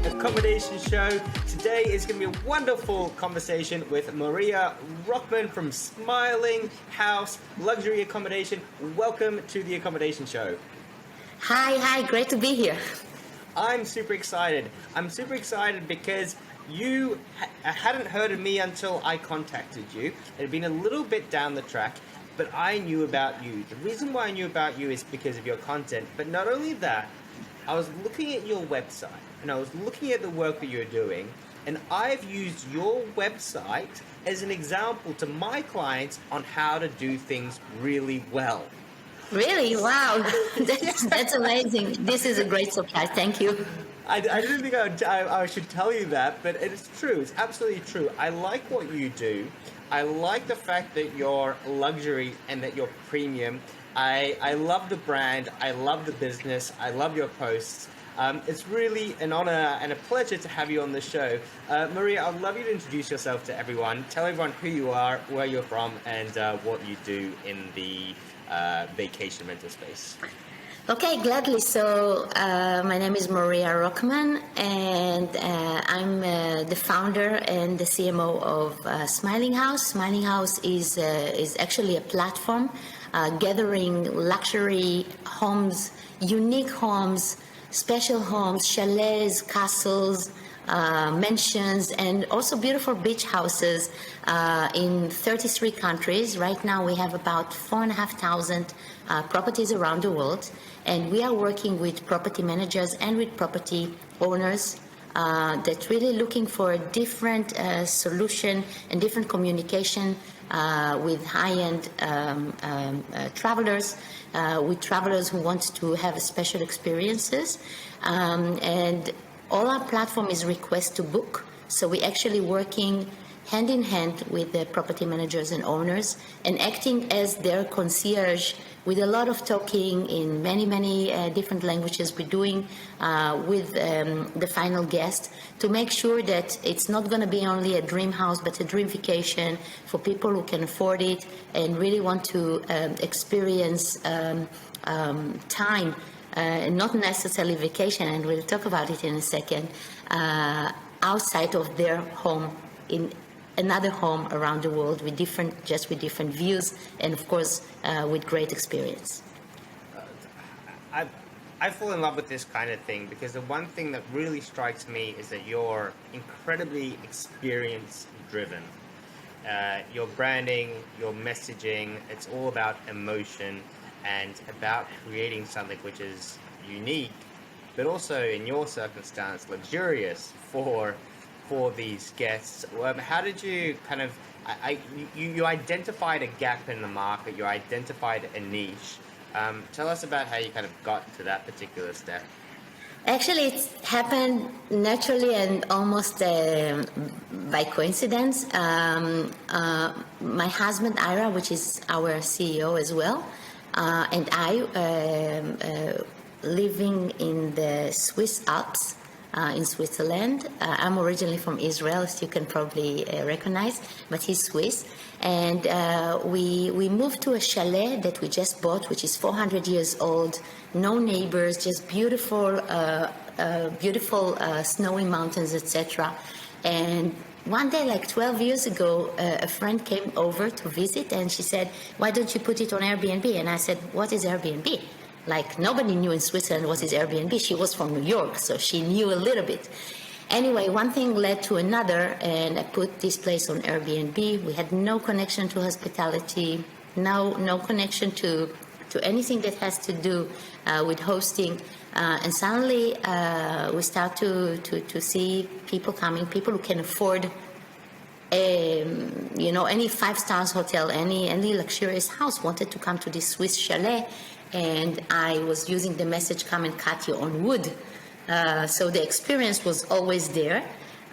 Accommodation show. Today is going to be a wonderful conversation with Moriya Rockman from Smiling House Luxury Accommodation. Welcome to the Accommodation show. Hi, great to be here. I'm super excited. I'm super excited because you hadn't heard of me until I contacted you. It had been a little bit down the track, but I knew about you. The reason why I knew about you is because of your content. But not only that, I was looking at your website and I was looking at the work that you're doing, and I've used your website as an example to my clients on how to do things really well. Really? Wow. That's amazing. This is a great surprise. Thank you. I didn't think I should tell you that, but it's true. It's absolutely true. I like what you do. I like the fact that you're luxury and that you're premium. I love the brand. I love the business. I love your posts. It's really an honor and a pleasure to have you on the show. Moriya, I'd love you to introduce yourself to everyone. Tell everyone who you are, where you're from, and what you do in the vacation rental space. Okay, gladly. So my name is Moriya Rockman, and I'm the founder and the CMO of Smiling House. Smiling House is actually a platform gathering luxury homes, unique homes, special homes, chalets, castles, mansions, and also beautiful beach houses in 33 countries. Right now we have about 4,500 properties around the world, and we are working with property managers and with property owners that really looking for a different solution and different communication with high-end travelers, with travelers who want to have special experiences. And all our platform is request to book. So we're actually working hand in hand with the property managers and owners and acting as their concierge with a lot of talking in many different languages we're doing with the final guest to make sure that it's not going to be only a dream house but a dream vacation for people who can afford it and really want to experience time, not necessarily vacation, and we'll talk about it in a second, outside of their home in another home around the world with different views and of course with great experience. I fall in love with this kind of thing because the one thing that really strikes me is that you're incredibly experience driven. Your branding, your messaging, it's all about emotion and about creating something which is unique, but also in your circumstance luxurious for these guests. How did you kind of, you identified a gap in the market, you identified a niche. Tell us about how you kind of got to that particular step. Actually, it happened naturally and almost by coincidence. My husband, Ira, which is our CEO as well, and I living in the Swiss Alps, in Switzerland. I'm originally from Israel, as you can probably recognize, but he's Swiss. And we moved to a chalet that we just bought, which is 400 years old, no neighbors, just beautiful snowy mountains, etc. And one day, like 12 years ago, a friend came over to visit, and she said, "Why don't you put it on Airbnb?" And I said, "What is Airbnb?" Like, nobody knew in Switzerland what is Airbnb. She was from New York, so she knew a little bit. Anyway, one thing led to another, and I put this place on Airbnb. We had no connection to hospitality, no connection to anything that has to do with hosting. And suddenly, we start to see people coming, people who can afford any 5-star hotel, any luxurious house wanted to come to this Swiss chalet. And I was using the message, come and cut your own wood. So the experience was always there.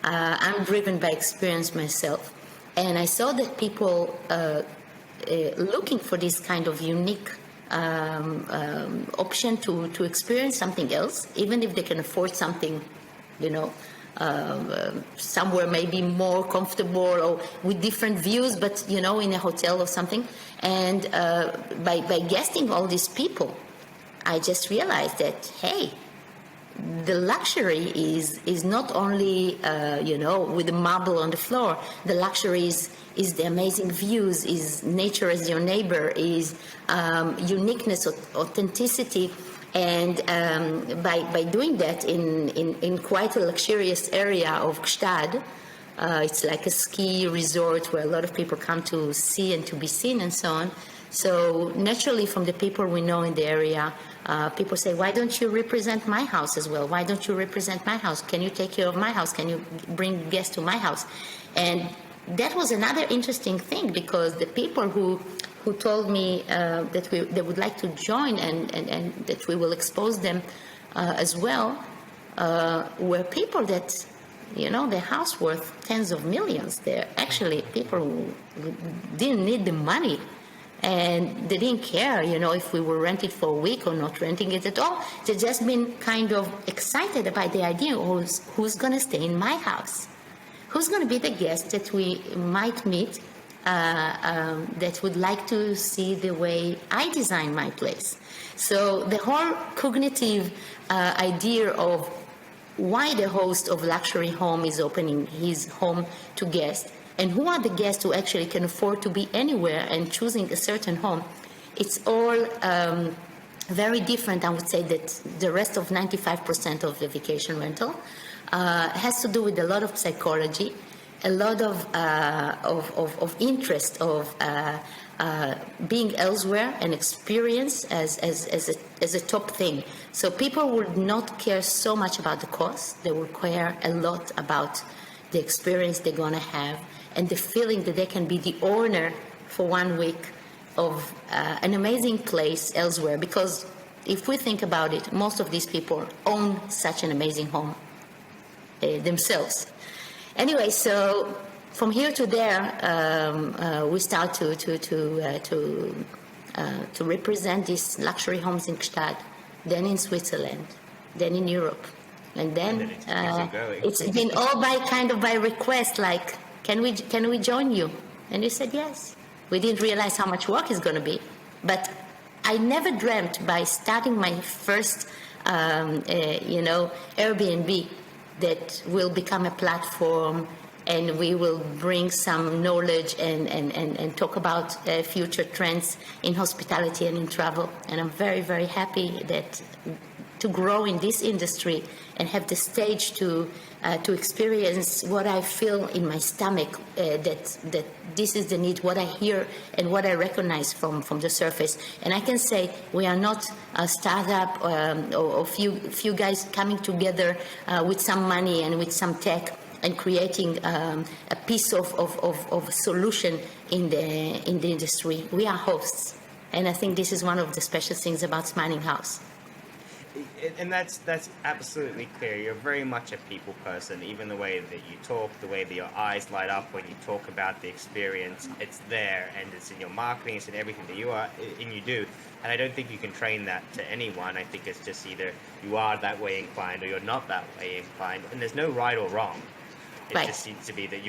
I'm driven by experience myself. And I saw that people looking for this kind of unique option to experience something else, even if they can afford something, somewhere maybe more comfortable or with different views, but in a hotel or something. And by guesting all these people, I just realized that, hey, the luxury is not only with the marble on the floor. The luxury is the amazing views, is nature as your neighbor, is uniqueness, authenticity, and by doing that in quite a luxurious area of Gstad. It's like a ski resort where a lot of people come to see and to be seen and so on. So naturally, from the people we know in the area, people say, why don't you represent my house as well? Why don't you represent my house? Can you take care of my house? Can you bring guests to my house? And that was another interesting thing, because the people who told me that they would like to join and that we will expose them as well were people that, their house worth tens of millions. They're actually people who didn't need the money. And they didn't care, if we were renting for a week or not renting it at all. They just been kind of excited about the idea of who's going to stay in my house. Who's going to be the guest that we might meet that would like to see the way I design my place. So the whole cognitive idea of why the host of luxury home is opening his home to guests, and who are the guests who actually can afford to be anywhere and choosing a certain home, it's all very different. I would say that the rest of 95% of the vacation rental has to do with a lot of psychology, a lot of interest of being elsewhere and experience as a top thing. So people would not care so much about the cost. They will care a lot about the experience they're going to have and the feeling that they can be the owner for 1 week of an amazing place elsewhere. Because if we think about it, most of these people own such an amazing home themselves. Anyway, so from here to there, we start to represent these luxury homes in Gstaad, then in Switzerland, then in Europe, and then it's been all by request. Like, can we join you? And you said yes. We didn't realize how much work it's going to be, but I never dreamt by starting my first, Airbnb, that will become a platform, and we will bring some knowledge and talk about future trends in hospitality and in travel. And I'm very, very happy that to grow in this industry and have the stage to experience what I feel in my stomach, that this is the need, what I hear and what I recognize from the surface. And I can say we are not a startup or few guys coming together with some money and with some tech and creating a piece of solution in the industry. We are hosts, and I think this is one of the special things about Smiling House. And that's absolutely clear. You're very much a people person. Even the way that you talk, the way that your eyes light up when you talk about the experience, it's there, and it's in your marketing, it's in everything that you do. And I don't think you can train that to anyone. I think it's just either you are that way inclined or you're not that way inclined, and there's no right or wrong. It Right. just seems to be that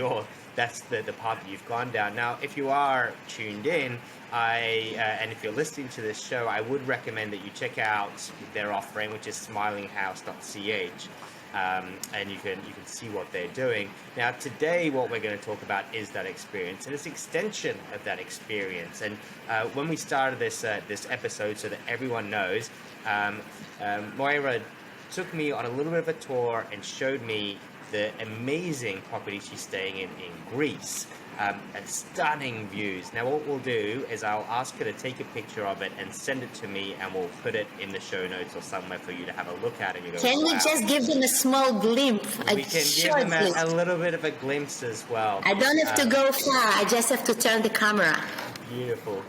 that's the path that you've gone down. Now, if you are tuned in, and if you're listening to this show, I would recommend that you check out their offering, which is smilinghouse.ch, and you can see what they're doing. Now, today, what we're going to talk about is that experience, and it's an extension of that experience. And when we started this episode, so that everyone knows, Moriya took me on a little bit of a tour and showed me the amazing property she's staying in Greece, and stunning views. Now what we'll do is I'll ask her to take a picture of it and send it to me, and we'll put it in the show notes or somewhere for you to have a look at, and you go, Can wow. we just give them a small glimpse? We can give them a little bit of a glimpse as well. I don't have to go far. I just have to turn the camera. Beautiful.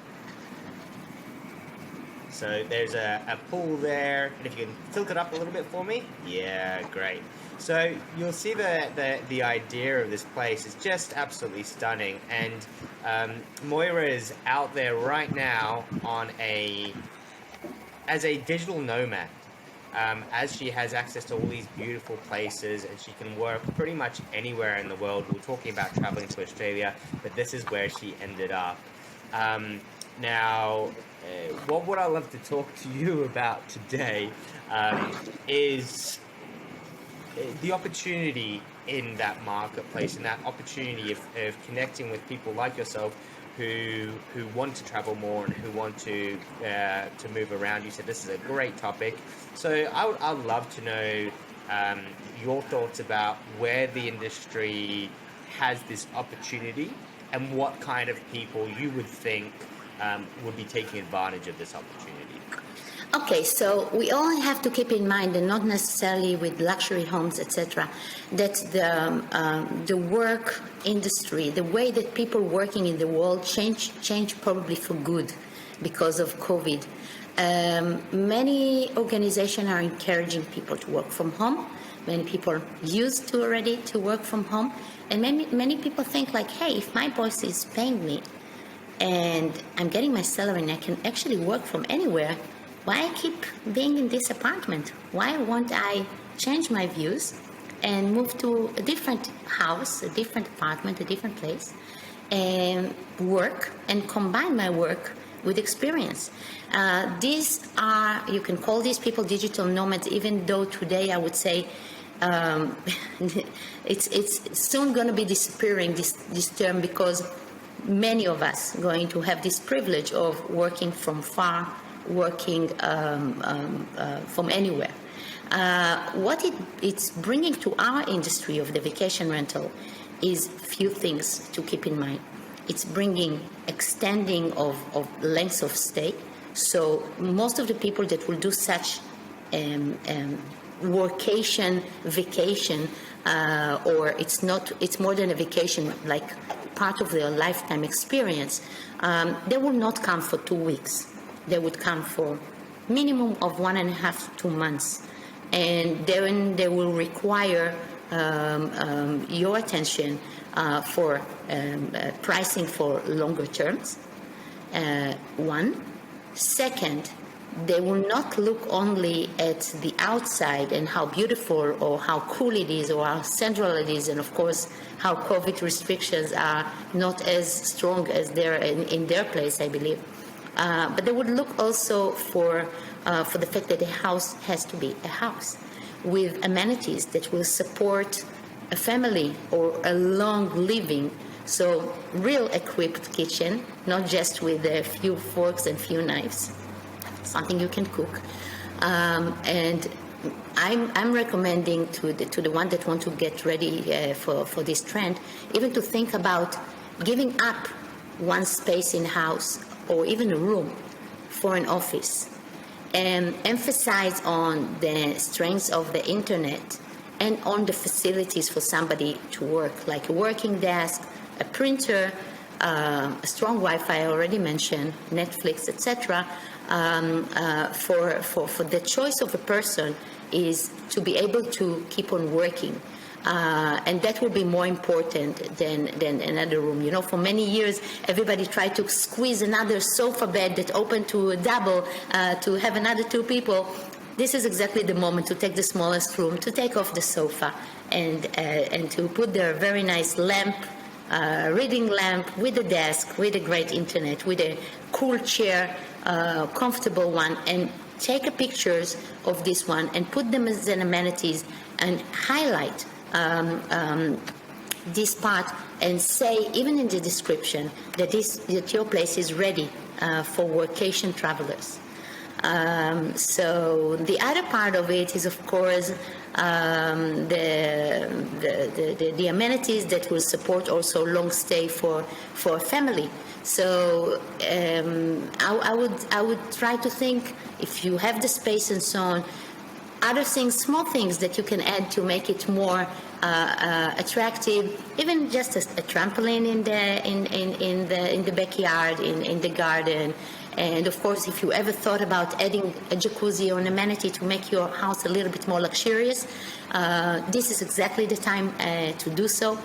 So there's a pool there, and if you can tilt it up a little bit for me. Yeah, great. So you'll see the idea of this place is just absolutely stunning, and Moriya is out there right now as a digital nomad, as she has access to all these beautiful places, and she can work pretty much anywhere in the world. We're talking about traveling to Australia, but this is where she ended up. Now, what would I love to talk to you about today is the opportunity in that marketplace and that opportunity of connecting with people like yourself who want to travel more and who want to move around. You said this is a great topic, so I'd love to know your thoughts about where the industry has this opportunity and what kind of people you would think would be taking advantage of this opportunity. Okay, so we all have to keep in mind, and not necessarily with luxury homes, etc., that the work industry, the way that people working in the world changed probably for good because of COVID. Many organizations are encouraging people to work from home. Many people used to already to work from home, and many people think like, hey, if my boss is paying me and I'm getting my salary and I can actually work from anywhere, why I keep being in this apartment? Why won't I change my views and move to a different house, a different apartment, a different place, and work and combine my work with experience? These are, you can call these people digital nomads, even though today I would say it's soon going to be disappearing, this term, because many of us going to have this privilege of working from far, working from anywhere. What it's bringing to our industry of the vacation rental is few things to keep in mind. It's bringing extending of lengths of stay. So most of the people that will do such workation, vacation, or it's more than a vacation, like part of their lifetime experience, they will not come for 2 weeks. They would come for minimum of 1.5 to 2 months, and then they will require your attention for pricing for longer terms. One. Second, they will not look only at the outside and how beautiful or how cool it is or how central it is, and of course how COVID restrictions are not as strong as they're in their place, I believe. But they would look also for the fact that a house has to be a house with amenities that will support a family or a long living. So real equipped kitchen, not just with a few forks and few knives, something you can cook. And I'm recommending to the one that want to get ready for this trend, even to think about giving up one space in house or even a room for an office, and emphasize on the strengths of the internet and on the facilities for somebody to work, like a working desk, a printer, a strong Wi-Fi I already mentioned, Netflix, etc. For the choice of a person is to be able to keep on working. And that will be more important than another room. You know, for many years, everybody tried to squeeze another sofa bed that opened to a double to have another 2 people. This is exactly the moment to take the smallest room, to take off the sofa, and to put there a very nice lamp, reading lamp with a desk, with a great internet, with a cool chair, comfortable one, and take pictures of this one and put them as an amenities and highlight this part, and say even in the description that your place is ready for workation travelers. So the other part of it is, of course, the amenities that will support also long stay for a family. So I would try to think, if you have the space and so on, other things, small things that you can add to make it more attractive, even just a trampoline in the backyard, in the garden. And of course, if you ever thought about adding a jacuzzi or an amenity to make your house a little bit more luxurious, this is exactly the time to do so,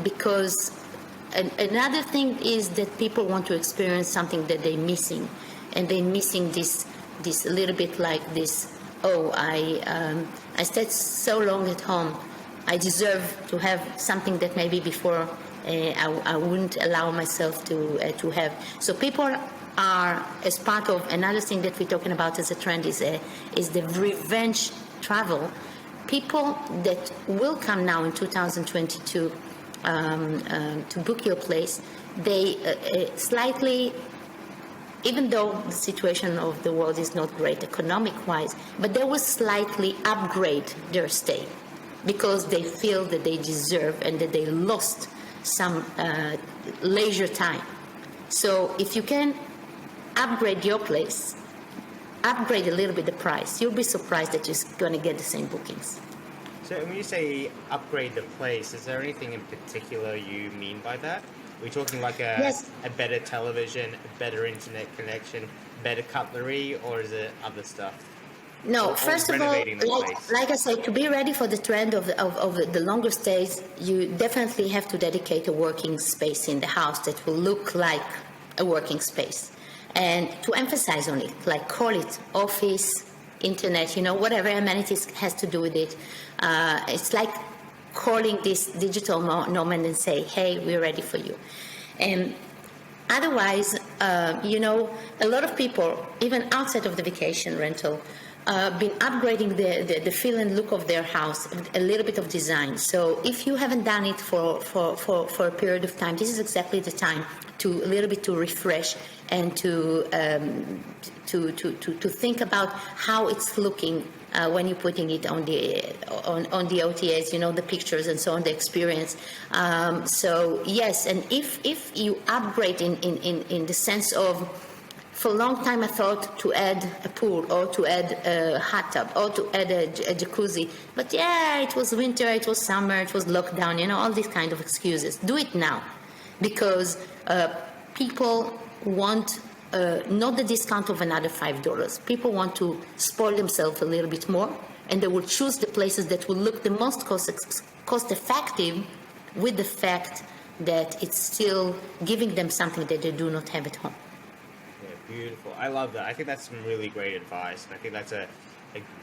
because another thing is that people want to experience something that they're missing, and they're missing this a little bit like this. Oh, I stayed so long at home. I deserve to have something that maybe before I wouldn't allow myself to have. So people are, as part of another thing that we're talking about as a trend, is the revenge travel. people that will come now in 2022 to book your place, they slightly, even though the situation of the world is not great economic-wise, but they will slightly upgrade their stay because they feel that they deserve and that they lost some leisure time. So if you can upgrade your place, upgrade a little bit the price, you'll be surprised that you're going to get the same bookings. So when you say upgrade the place, is there anything in particular you mean by that? Are we talking like Yes. a better television, a better internet connection, better cutlery, or is it other stuff? No, Or first of all, renovating the place? like I said, to be ready for the trend of the longer stays, you definitely have to dedicate a working space in the house that will look like a working space. And to emphasize on it, like call it office, internet, whatever amenities has to do with it. It's like calling this digital nomad and say, hey, we're ready for you. And otherwise, a lot of people, even outside of the vacation rental, been upgrading the feel and look of their house, a little bit of design. So if you haven't done it for a period of time, this is exactly the time to a little bit to refresh and to think about how it's looking when you're putting it on the OTAs, the pictures and so on, the experience. So yes, and if you upgrade in the sense of, for a long time I thought to add a pool or to add a hot tub or to add a jacuzzi, but yeah, it was winter, it was summer, it was lockdown, all these kind of excuses. Do it now, because people want not the discount of another $5. People want to spoil themselves a little bit more, and they will choose the places that will look the most cost effective, with the fact that it's still giving them something that they do not have at home. Beautiful. I love that. I think that's some really great advice, and I think that's a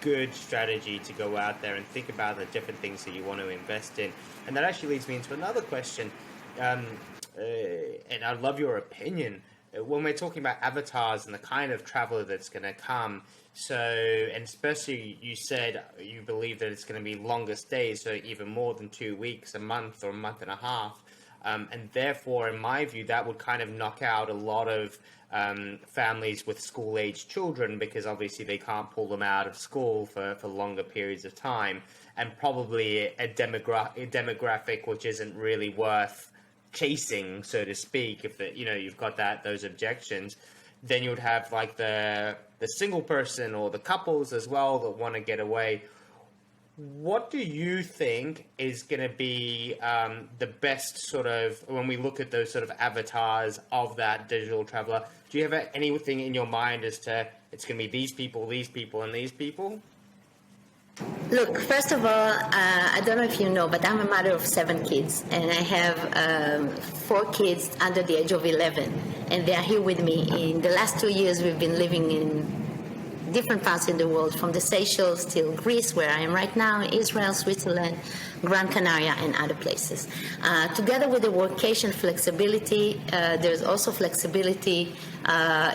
good strategy to go out there and think about the different things that you want to invest in. And that actually leads me into another question, and I'd love your opinion. When we're talking about avatars and the kind of traveler that's going to come, and especially you said you believe that it's going to be longer stays, so even more than 2 weeks, a month or a month and a half. And therefore, in my view, that would kind of knock out a lot of families with school-age children, because obviously they can't pull them out of school for longer periods of time, and probably a demographic which isn't really worth chasing, so to speak. If you've got those objections, then you would have like the single person or the couples as well that want to get away. What do you think is going to be the best sort of, when we look at those sort of avatars of that digital traveler? Do you have anything in your mind as to it's going to be these people, and these people? Look, first of all, I don't know if you know, but I'm a mother of 7 kids, and I have 4 kids under the age of 11, and they are here with me. In the last 2 years, we've been living in different parts in the world, from the Seychelles till Greece, where I am right now, Israel, Switzerland, Gran Canaria, and other places. Together with the workation flexibility, there's also flexibility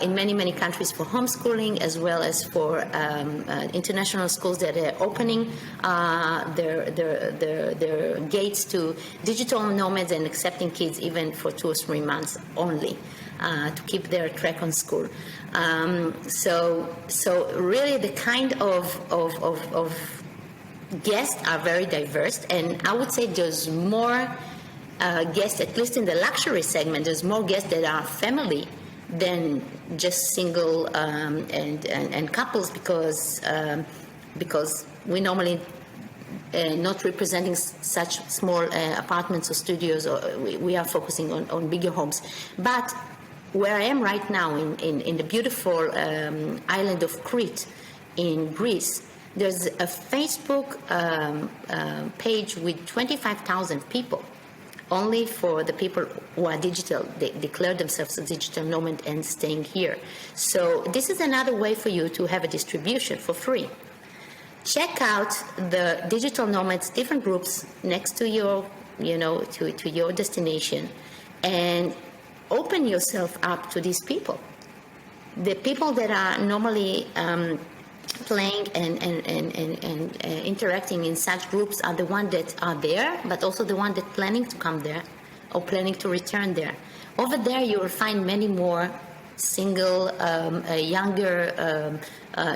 in many, many countries for homeschooling, as well as for international schools that are opening their gates to digital nomads and accepting kids even for 2 or 3 months only. To keep their track on school. So really the kind of guests are very diverse, and I would say there's more guests, at least in the luxury segment, there's more guests that are family than just single and couples, because we normally not representing such small apartments or studios, or we are focusing on bigger homes. But where I am right now, in the beautiful island of Crete in Greece, there's a Facebook page with 25,000 people, only for the people who are digital. They declare themselves a digital nomad and staying here. So this is another way for you to have a distribution for free. Check out the digital nomads, different groups next to your, to your destination, and open yourself up to these people. The people that are normally playing and interacting in such groups are the ones that are there, but also the ones that planning to come there or planning to return there. Over there, you will find many more single, younger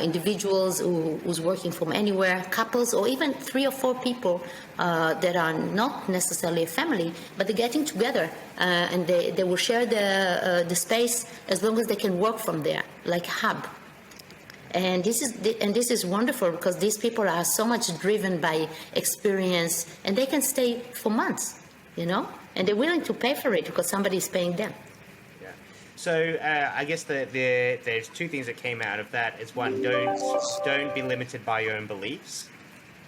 individuals who's working from anywhere, couples, or even 3 or 4 people that are not necessarily a family, but they're getting together and they will share the space as long as they can work from there, like a hub. And this is wonderful because these people are so much driven by experience, and they can stay for months, and they're willing to pay for it because somebody is paying them. Yeah. So I guess there's two things that came out of that. Is one, don't be limited by your own beliefs,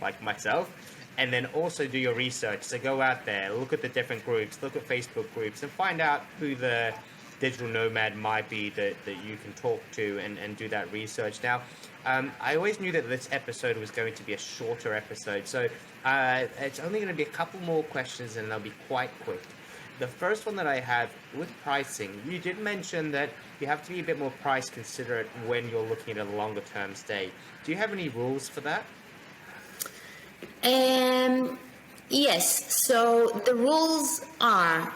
like myself, and then also do your research. So go out there, look at the different groups, look at Facebook groups, and find out who the digital nomad might be that you can talk to and do that research. Now, I always knew that this episode was going to be a shorter episode, so it's only going to be a couple more questions and they'll be quite quick. The first one that I have with pricing, you did mention that you have to be a bit more price considerate when you're looking at a longer term stay. Do you have any rules for that? Yes, so the rules are,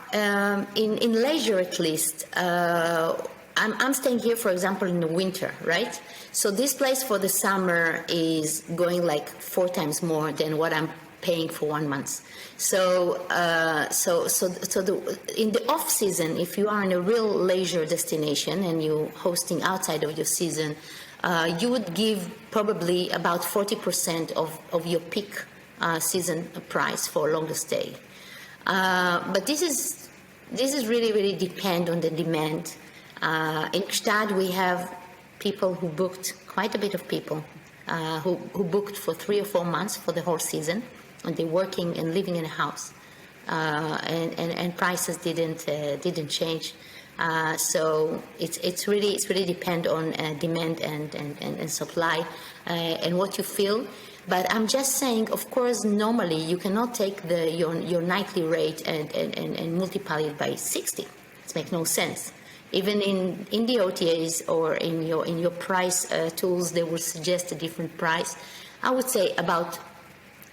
in leisure at least, I'm staying here, for example, in the winter, right? So this place for the summer is going like 4 times more than what I'm paying for 1 month. So, in the off season, if you are in a real leisure destination and you're hosting outside of your season, you would give probably about 40% of your peak season price for a longer stay. But this is really depend on the demand. In Gstaad, we have people who booked, quite a bit of people who booked for 3 or 4 months for the whole season, and they're working and living in a house, and prices didn't change. So it's really depend on demand and supply and what you feel. But I'm just saying, of course, normally you cannot take your nightly rate and multiply it by 60. It makes no sense. Even in the OTAs or in your price tools, they will suggest a different price. I would say about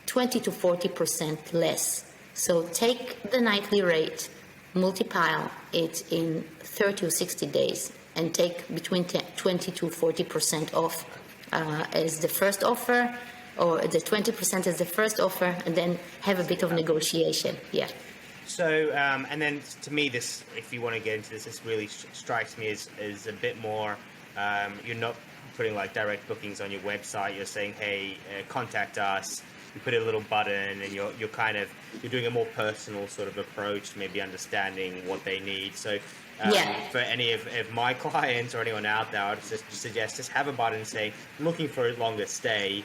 20 to 40% less. So take the nightly rate, multiply it in 30 or 60 days, and take between 20 to 40% off as the first offer, or the 20% as the first offer, and then have a bit of negotiation. Yeah. So, and then to me, this, if you want to get into this, this really strikes me as a bit more, you're not putting like direct bookings on your website. You're saying, hey, contact us. You put a little button, and you're doing a more personal sort of approach, maybe understanding what they need. So, for any of my clients or anyone out there, I would suggest just have a button saying, looking for a longer stay.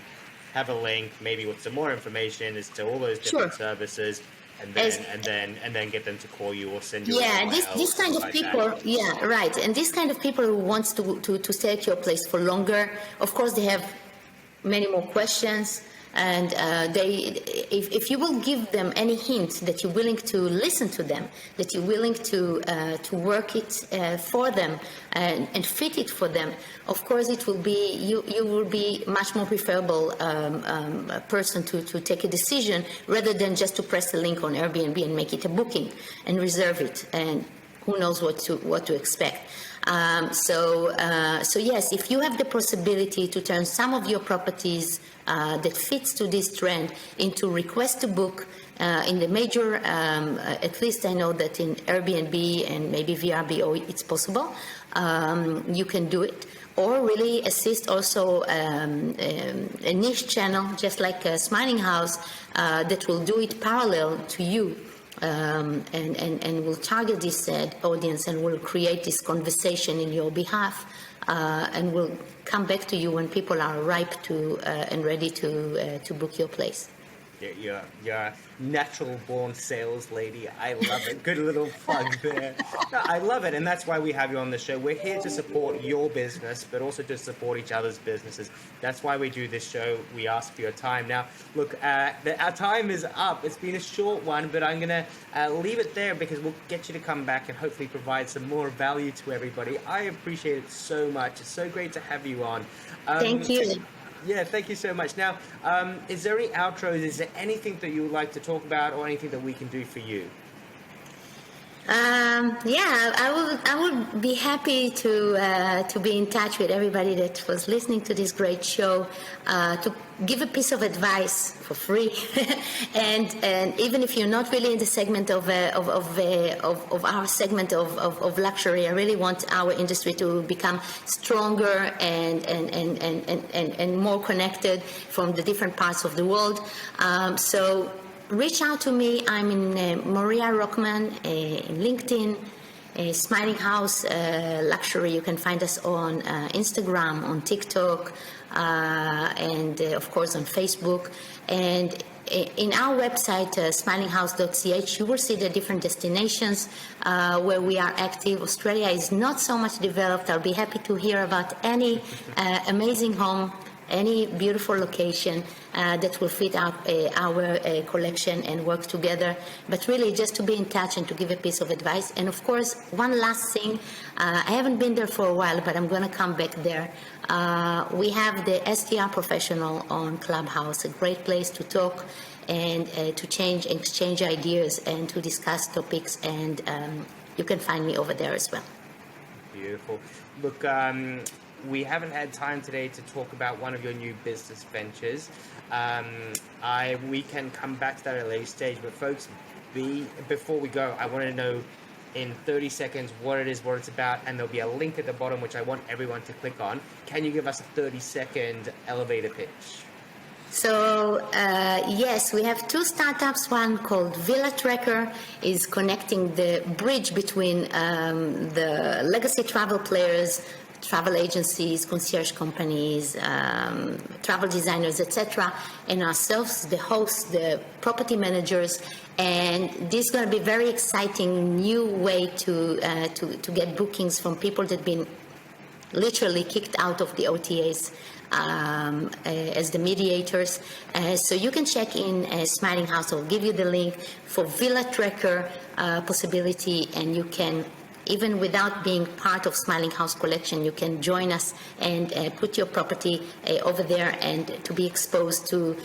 Have a link, maybe with some more information as to all those different services, and then get them to call you or send you. Yeah, this kind of like people. That. Yeah, right. And this kind of people who wants to stay at your place for longer, of course, they have many more questions. And if you will give them any hint that you're willing to listen to them, that you're willing to work it for them and fit it for them, of course it will be you will be much more preferable person to take a decision rather than just to press a link on Airbnb and make it a booking and reserve it, and who knows what to expect. So yes, if you have the possibility to turn some of your properties that fits to this trend into request to book in the major, at least I know that in Airbnb and maybe VRBO it's possible, you can do it. Or really assist also a niche channel, just like a Smiling House, that will do it parallel to you. And will target this audience and will create this conversation in your behalf, and will come back to you when people are ripe to and ready to book your place. You're a natural born sales lady. I love it. Good little plug there. No, I love it, and that's why we have you on the show. We're here to support your business, but also to support each other's businesses. That's why we do this show. We ask for your time. Now, look, our time is up. It's been a short one, but I'm going to leave it there because we'll get you to come back and hopefully provide some more value to everybody. I appreciate it so much. It's so great to have you on. Thank you. Yeah, thank you so much. Now, is there any outros? Is there anything that you would like to talk about, or anything that we can do for you? Yeah, I would be happy to be in touch with everybody that was listening to this great show, to give a piece of advice for free, and even if you're not really in the segment of our segment of luxury, I really want our industry to become stronger and more connected from the different parts of the world. So reach out to me. I'm in Moriya Rockman in LinkedIn, Smiling House Luxury. You can find us on Instagram, on TikTok, and of course on Facebook. And in our website, smilinghouse.ch, you will see the different destinations where we are active. Australia is not so much developed. I'll be happy to hear about any amazing home, any beautiful location that will fit our collection and work together. But really just to be in touch and to give a piece of advice. And of course, one last thing, I haven't been there for a while, but I'm going to come back there. We have the SDR Professional on Clubhouse, a great place to talk and to exchange ideas and to discuss topics. And you can find me over there as well. Beautiful. Look, we haven't had time today to talk about one of your new business ventures. We can come back to that at a later stage, but folks, before we go, I want to know in 30 seconds what it is, what it's about, and there'll be a link at the bottom which I want everyone to click on. Can you give us a 30-second elevator pitch? So yes, we have two startups. One called Villa Tracker is connecting the bridge between the legacy travel players, travel agencies, concierge companies, travel designers, etc., and ourselves, the hosts, the property managers. And this is going to be a very exciting new way to get bookings from people that have been literally kicked out of the OTAs as the mediators. So you can check in Smiling House. I'll give you the link for Villa Tracker possibility, and you can, even without being part of Smiling House Collection, you can join us and put your property over there and to be exposed to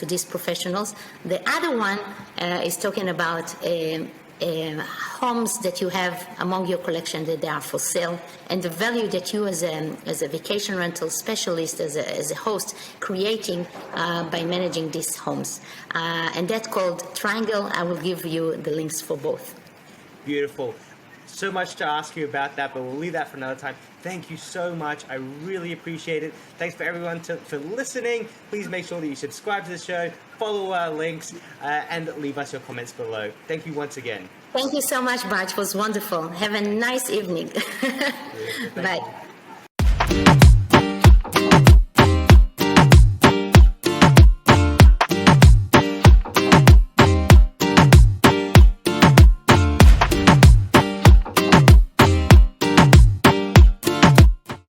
these professionals. The other one is talking about homes that you have among your collection that they are for sale, and the value that you as a vacation rental specialist, as a host, creating by managing these homes. And that's called Triangle. I will give you the links for both. Beautiful. So much to ask you about that, but we'll leave that for another time. Thank you so much. I really appreciate it. Thanks for everyone for listening. Please make sure that you subscribe to the show, follow our links, and leave us your comments below. Thank you once again. Thank you so much, Bart. It was wonderful. Have a nice evening. Bye.